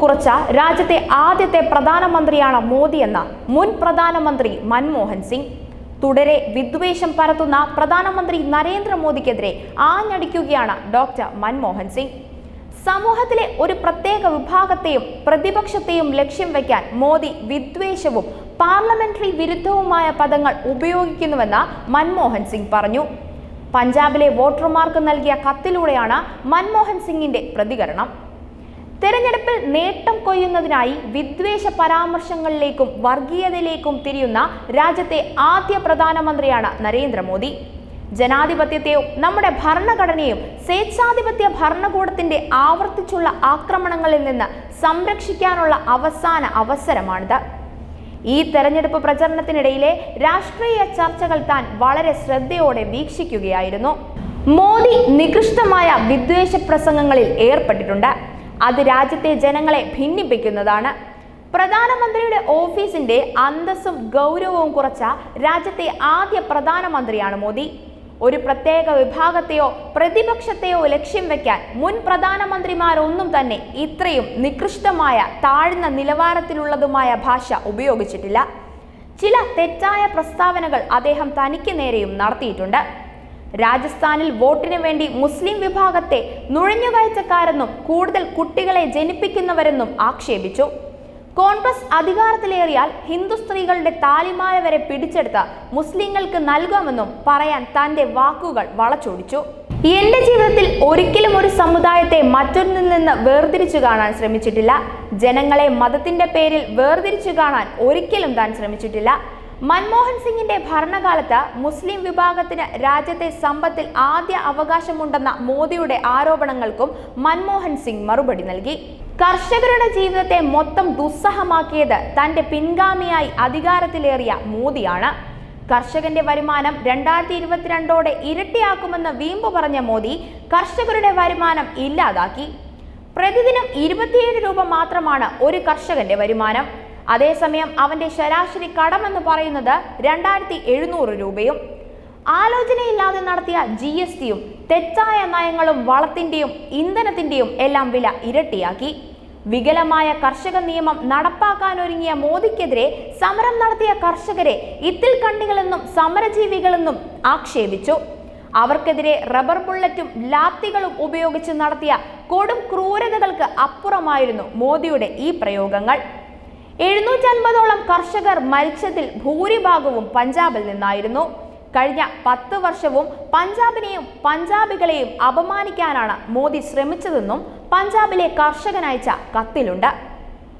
കുറച്ച രാജ്യത്തെ ആദ്യത്തെ പ്രധാനമന്ത്രിയാണ് മോദിയെന്ന് മുൻ പ്രധാനമന്ത്രി മൻമോഹൻ സിംഗ്. തുടരെ വിദ്വേഷം പരത്തുന്ന പ്രധാനമന്ത്രി നരേന്ദ്രമോദിക്കെതിരെ ആഞ്ഞടിക്കുകയാണ് ഡോക്ടർ മൻമോഹൻ സിംഗ്. സമൂഹത്തിലെ ഒരു പ്രത്യേക വിഭാഗത്തെയും പ്രതിപക്ഷത്തെയും ലക്ഷ്യം വയ്ക്കാൻ മോദി വിദ്വേഷവും പാർലമെന്ററി വിരുദ്ധവുമായ പദങ്ങൾ ഉപയോഗിക്കുന്നുവെന്ന് മൻമോഹൻ സിംഗ് പറഞ്ഞു. പഞ്ചാബിലെ വോട്ടർമാർക്ക് നൽകിയ കത്തിലൂടെയാണ് മൻമോഹൻ സിംഗിന്റെ പ്രതികരണം. തെരഞ്ഞെടുപ്പിൽ നേട്ടം കൊയ്യുന്നതിനായി വിദ്വേഷ പരാമർശങ്ങളിലേക്കും വർഗീയതയിലേക്കും തിരിയുന്ന രാജ്യത്തെ ആദ്യ പ്രധാനമന്ത്രിയാണ് നരേന്ദ്രമോദി. ജനാധിപത്യത്തെയും നമ്മുടെ ഭരണഘടനയും സ്വേച്ഛാധിപത്യ ഭരണകൂടത്തിന്റെ ആവർത്തിച്ചുള്ള ആക്രമണങ്ങളിൽ നിന്ന് സംരക്ഷിക്കാനുള്ള അവസാന അവസരമാണിത്. ഈ തെരഞ്ഞെടുപ്പ് പ്രചരണത്തിനിടയിലെ രാഷ്ട്രീയ ചർച്ചകൾ താൻ വളരെ ശ്രദ്ധയോടെ വീക്ഷിക്കുകയായിരുന്നു. മോദി നികൃഷ്ടമായ വിദ്വേഷ പ്രസംഗങ്ങളിൽ ഏർപ്പെട്ടിട്ടുണ്ട്. അത് രാജ്യത്തെ ജനങ്ങളെ ഭിന്നിപ്പിക്കുന്നതാണ്. പ്രധാനമന്ത്രിയുടെ ഓഫീസിന്റെ അന്തസ്സും ഗൗരവവും കുറച്ച രാജ്യത്തെ ആദ്യ പ്രധാനമന്ത്രിയാണ് മോദി. ഒരു പ്രത്യേക വിഭാഗത്തെയോ പ്രതിപക്ഷത്തെയോ ലക്ഷ്യം വെക്കാൻ മുൻ പ്രധാനമന്ത്രിമാരൊന്നും തന്നെ ഇത്രയും നികൃഷ്ടമായ താഴ്ന്ന നിലവാരത്തിലുള്ളതുമായ ഭാഷ ഉപയോഗിച്ചിട്ടില്ല. ചില തെറ്റായ പ്രസ്താവനകൾ അദ്ദേഹം തനിക്ക് നേരെയും നടത്തിയിട്ടുണ്ട്. രാജസ്ഥാനിൽ വോട്ടിന് വേണ്ടി മുസ്ലിം വിഭാഗത്തെ നുഴഞ്ഞുകയറ്റക്കാരെന്നും കൂടുതൽ കുട്ടികളെ ജനിപ്പിക്കുന്നവരെന്നും ആക്ഷേപിച്ചു. കോൺഗ്രസ് അധികാരത്തിലേറിയാൽ ഹിന്ദു സ്ത്രീകളുടെ താലിമാല വരെ പിടിച്ചെടുത്ത് മുസ്ലിങ്ങൾക്ക് നൽകാമെന്നും പറയാൻ തന്റെ വാക്കുകൾ വളച്ചൊടിച്ചു. എന്റെ ജീവിതത്തിൽ ഒരിക്കലും ഒരു സമുദായത്തെ മറ്റൊന്നിൽ നിന്ന് വേർതിരിച്ചു കാണാൻ ശ്രമിച്ചിട്ടില്ല. ജനങ്ങളെ മതത്തിന്റെ പേരിൽ വേർതിരിച്ചു കാണാൻ ഒരിക്കലും താൻ ശ്രമിച്ചിട്ടില്ല. മൻമോഹൻ സിംഗിന്റെ ഭരണകാലത്ത് മുസ്ലിം വിഭാഗത്തിന് രാജ്യത്തെ സമ്പത്തിൽ ആദ്യ അവകാശമുണ്ടെന്ന മോദിയുടെ ആരോപണങ്ങൾക്കും മൻമോഹൻ സിംഗ് മറുപടി നൽകി. കർഷകരുടെ ജീവിതത്തെ മൊത്തം ദുസ്സഹമാക്കിയത് തന്റെ പിൻഗാമിയായി അധികാരത്തിലേറിയ മോദിയാണ്. കർഷകന്റെ വരുമാനം 2022 ഇരട്ടിയാക്കുമെന്ന് വീമ്പ് പറഞ്ഞ മോദി കർഷകരുടെ വരുമാനം ഇല്ലാതാക്കി. പ്രതിദിനം 27 രൂപ മാത്രമാണ് ഒരു കർഷകന്റെ വരുമാനം. അതേസമയം അവന്റെ ശരാശരി കടമെന്ന് പറയുന്നത് 2700 രൂപയും. ആലോചനയില്ലാതെ നടത്തിയ GSTയും തെറ്റായ നയങ്ങളും വളത്തിന്റെയും ഇന്ധനത്തിന്റെയും എല്ലാം വില ഇരട്ടിയാക്കി. വികലമായ കർഷക നിയമം നടപ്പാക്കാനൊരുങ്ങിയ മോദിക്കെതിരെ സമരം നടത്തിയ കർഷകരെ ഇത്തിൽ കണ്ണികളെന്നും സമരജീവികളെന്നും ആക്ഷേപിച്ചു. അവർക്കെതിരെ റബ്ബർ ബുള്ളറ്റും ലാത്തികളും ഉപയോഗിച്ച് നടത്തിയ കൊടും ക്രൂരതകൾക്ക് അപ്പുറമായിരുന്നു മോദിയുടെ ഈ പ്രയോഗങ്ങൾ. 750ഓളം കർഷകർ മരിച്ചതിൽ ഭൂരിഭാഗവും പഞ്ചാബിൽ നിന്നായിരുന്നു. കഴിഞ്ഞ 10 വർഷവും പഞ്ചാബിനെയും പഞ്ചാബികളെയും അപമാനിക്കാനാണ് മോദി ശ്രമിച്ചതെന്നും പഞ്ചാബിലെ കർഷകനയച്ച കത്തിലുണ്ട്.